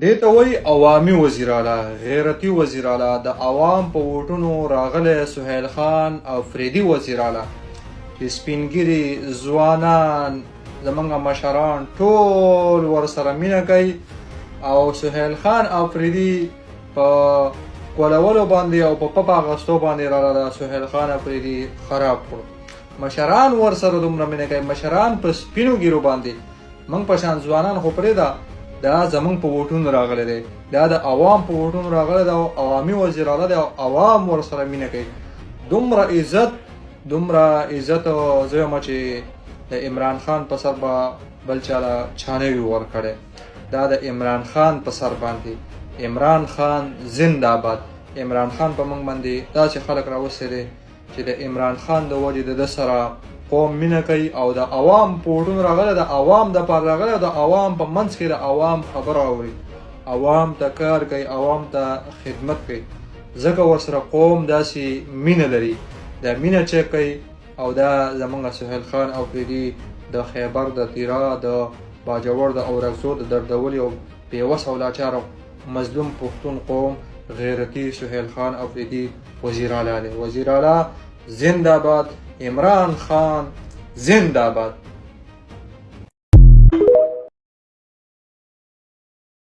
دې ته وایي عوامي وزیراعلی، غیرتي وزیراعلی، د عوام په ووټونو راغلی سهیل خان افریدي وزیراعلی چې سپین ږیري ځوانان زمونږ مشران ټول ورسره مینه کوي او سهیل خان افریدي په کولولو باندې او په پپ اخیستو باندې راله سهیل خان افریدي خراب کړو. مشران ورسره دومره مینه کوي، مشران په سپینو ږیرو باندې. موږ په شان ځوانان خو پرېږده، دا زمونږ په ووټونو راغلی دی، دا د عوام په ووټونو راغلی دی او عوامي وزیراعلی دی او عوام ورسره مینه کوي. دومره عزت زه یم چې د عمران خان په سر به بل چاله چانه وي ورکړی. دا د عمران خان په سر باندې عمران خان زنده باد. عمران خان په موږ باندې داسې خلک راوستی دی چې د عمران خان د وجې د ده سره قوم مینه کوي او د عوام په ووټونو راغلی، د عوام دپاره راغلی او د عوام په منځ کې د عوام خبره اوري، عوام ته کار کوي، عوام ته خدمت کوي. ځکه ورسره قوم داسې مینه لري، دا مینه چې کوي. او دا زمونږ سهیل خان افریدي د خیبر د تیرا د باجوړ د اورکزو د دردولي او بېوس او لاچار مظلوم پښتون قوم غیرتي سهیل خان افریدي وزیراعلی دی. وزیراعلی زنده باد، عمران خان زنده باد.